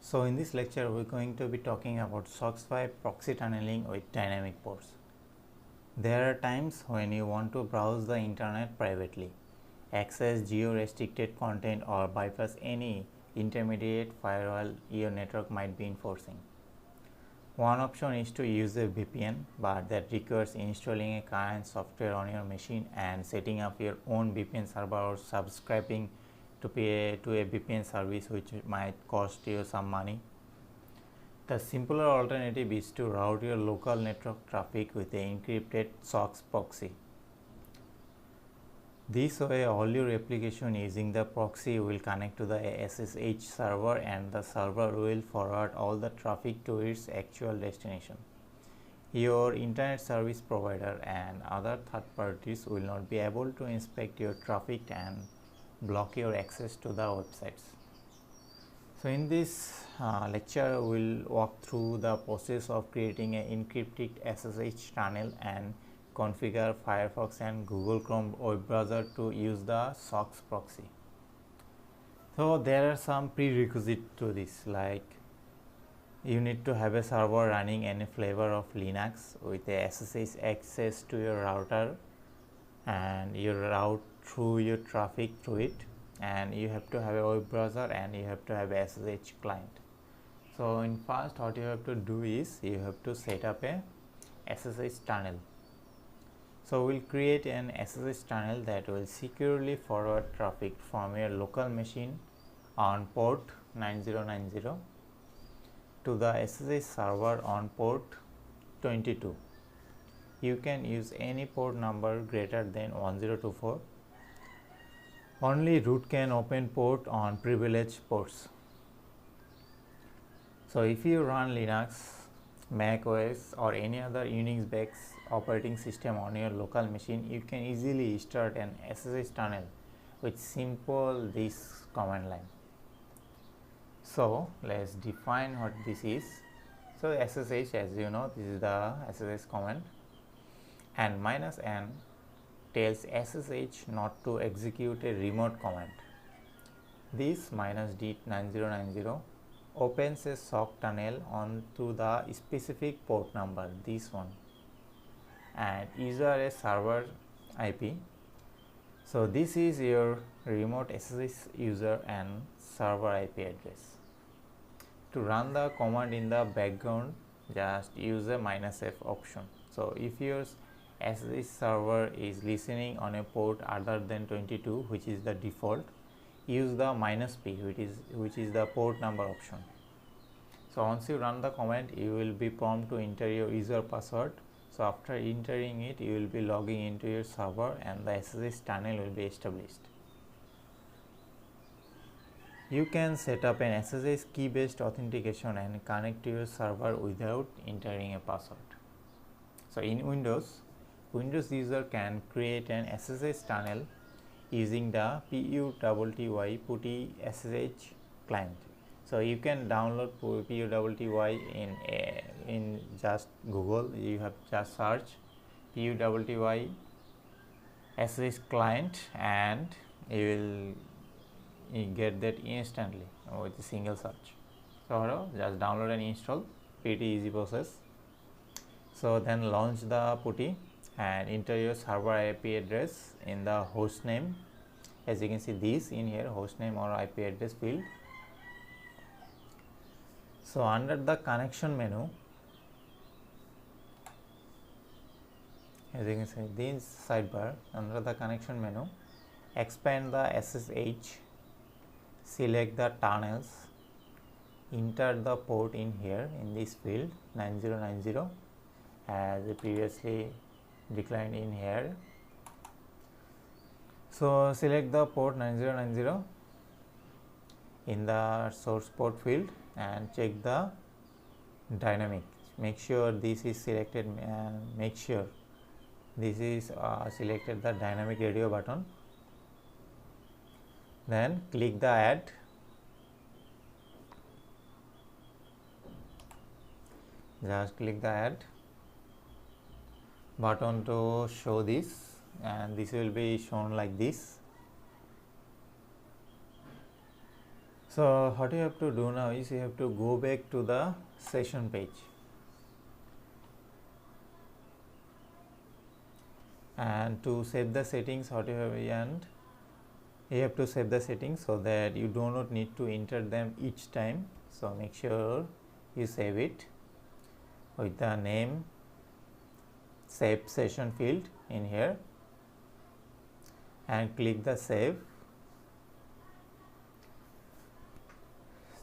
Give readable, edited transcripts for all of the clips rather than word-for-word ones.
So in this lecture we are going to be talking about SOX5 proxy tunneling with dynamic ports. There are times when you want to browse the internet privately, access geo-restricted content or bypass any intermediate firewall your network might be enforcing. One option is to use a VPN, but that requires installing a client software on your machine and setting up your own VPN server or subscribing to a VPN service, which might cost you some money. The simpler alternative is to route your local network traffic with an encrypted SOX proxy. This way, all your application using the proxy will connect to the SSH server and the server will forward all the traffic to its actual destination. Your internet service provider and other third parties will not be able to inspect your traffic and block your access to the websites. So in this lecture, we will walk through the process of creating an encrypted SSH tunnel and configure Firefox and Google Chrome web browser to use the SOX proxy. So there are some prerequisites to this, like you need to have a server running any flavor of Linux with a SSH access to your router, and you route through your traffic through it, and you have to have a web browser and you have to have a SSH client. So in first, what you have to do is you have to set up a SSH tunnel. So we'll create an SSH tunnel that will securely forward traffic from your local machine on port 9090 to the SSH server on port 22. You can use any port number greater than 1024. Only root can open port on privileged ports. So if you run Linux, Mac OS or any other Unix based operating system on your local machine, you can easily start an SSH tunnel with simple this command line. So let's define what this is. So SSH, as you know, this is the SSH command, and -n tells SSH not to execute a remote command. This -d9090 opens a SOC tunnel onto the specific port number, this one, and user a server IP. So this is your remote SSH user and server IP address. To run the command in the background, just use a -f option. So if your SSH server is listening on a port other than 22, which is the default, use the -p, which is the port number option. So once you run the command, you will be prompted to enter your user password. So after entering it, you will be logging into your server and the SSH tunnel will be established. You can set up an SSH key based authentication and connect to your server without entering a password. So in Windows user can create an SSH tunnel using the PUTTY SSH client. So you can download PUTTY in just Google. You have just search PUTTY SSH client and you get that instantly with a single search. So just download and install, pretty easy process. So then launch the PuTTY and enter your server IP address in the host name. As you can see this in here, host name or IP address field. So under the connection menu, as you can see this sidebar, under the connection menu, expand the SSH, select the tunnels, enter the port in here in this field 9090 as previously declined in here. So select the port 9090 in the source port field and check the dynamic. Make sure this is selected and make sure this is selected the dynamic radio button. Then click the add. Just click the add button to show this, and this will be shown like this. So what you have to do now is you have to go back to the session page, and to save the settings what you have, and you have to save the settings so that you do not need to enter them each time. So make sure you save it with the name save session field in here, and click the save.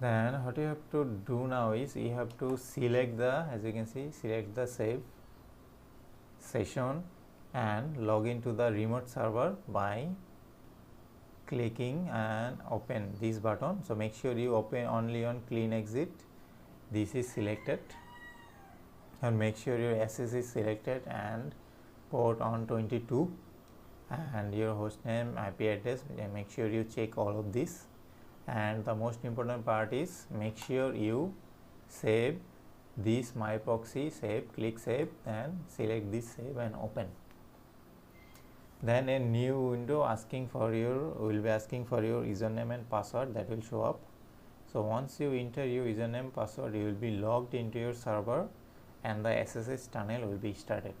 Then what you have to do now is you have to select the, as you can see, select the save session and log into the remote server by clicking and open this button. So make sure you open only on clean exit. This is selected, and make sure your SS is selected and port on 22 and your hostname, IP address, and make sure you check all of this. And the most important part is make sure you save this my proxy, save, click save, and select this save and open. Then a new window asking for your will be asking for your username and password that will show up. So once you enter your username password, you will be logged into your server and the SSH tunnel will be started.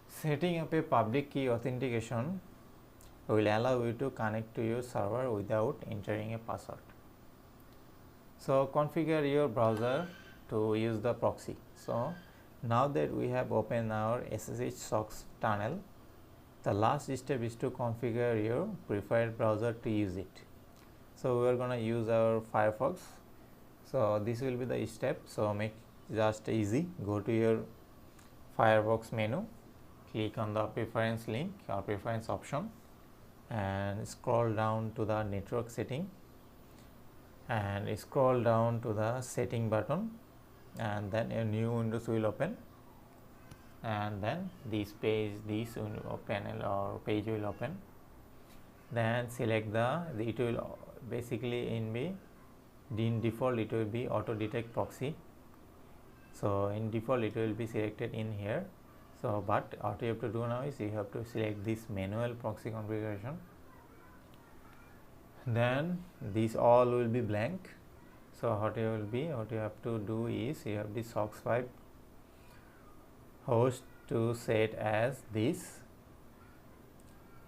Setting up a public key authentication will allow you to connect to your server without entering a password. So configure your browser to use the proxy. So now that we have opened our SSH socks tunnel, the last step is to configure your preferred browser to use it. So we are going to use our Firefox. So this will be the step. So make just easy. Go to your Firefox menu, click on the preference link or preference option, and scroll down to the network setting, and scroll down to the setting button, and then a new window will open, and then this page, this panel or page will open. Then select it will basically in default it will be auto detect proxy. So in default it will be selected in here. So but what you have to do now is you have to select this manual proxy configuration. Then these all will be blank. So what you have to do is you have the SOCKS 5 host to set as this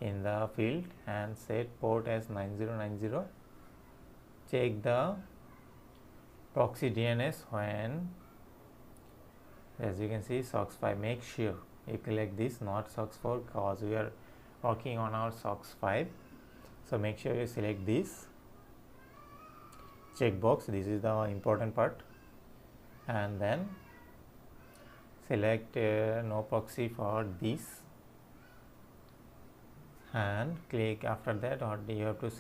in the field and set port as 9090. Check the proxy DNS when, as you can see, SOCKS 5. Make sure you select this, not SOCKS 4, because we are working on our SOCKS 5. So make sure you select this checkbox. This is the important part, and then select no proxy for this, and click after that, or you have to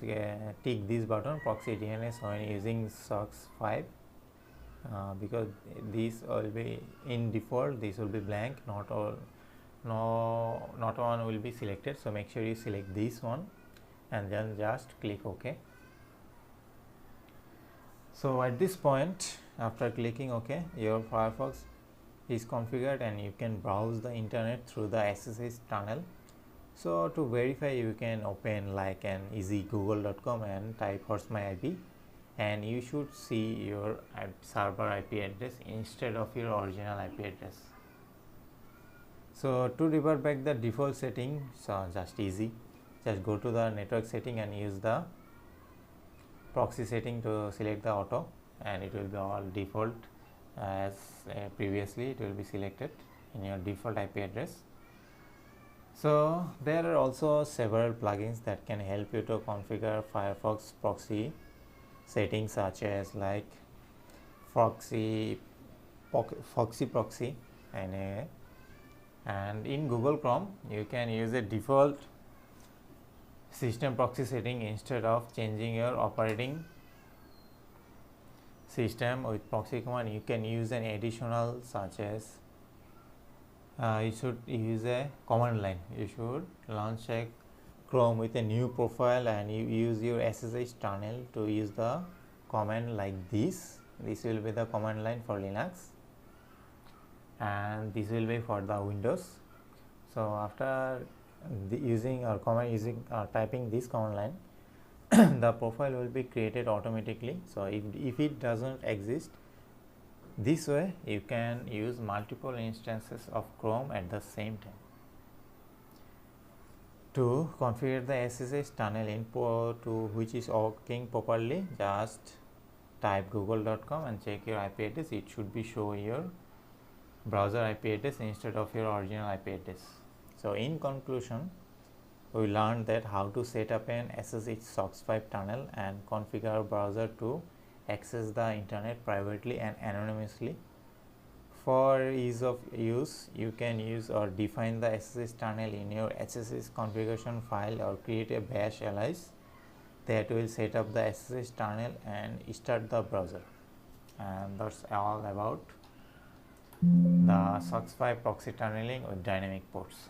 tick this button proxy DNS when using SOCKS 5. Because this will be in default, this will be blank, not one will be selected. So make sure you select this one and then just click OK. So at this point, after clicking OK, your Firefox is configured and you can browse the internet through the SSH tunnel. So to verify, you can open like an easy google.com and type host my IP, and you should see your server IP address instead of your original IP address. So to revert back the default setting, so just easy, just go to the network setting and use the proxy setting to select the auto, and it will be all default as previously it will be selected in your default IP address. So there are also several plugins that can help you to configure Firefox proxy settings, such as like Foxy proxy, and in Google Chrome you can use a default system proxy setting instead of changing your operating system with proxy command. You can use an additional, such as you should use a command line. You should launch a Chrome with a new profile and you use your SSH tunnel to use the command like this. This will be the command line for Linux, and this will be for the Windows. So after using typing this command line, the profile will be created automatically. So if it doesn't exist, this way you can use multiple instances of Chrome at the same time. To configure the SSH tunnel input to which is working properly, just type google.com and check your IP address. It should be show your browser IP address instead of your original IP address. So in conclusion, we learned that how to set up an SSH SOCKS 5 tunnel and configure our browser to access the internet privately and anonymously. For ease of use, you can use or define the SSH tunnel in your SSH configuration file or create a bash alias that will set up the SSH tunnel and start the browser. And that's all about the SOCKS 5 proxy tunneling with dynamic ports.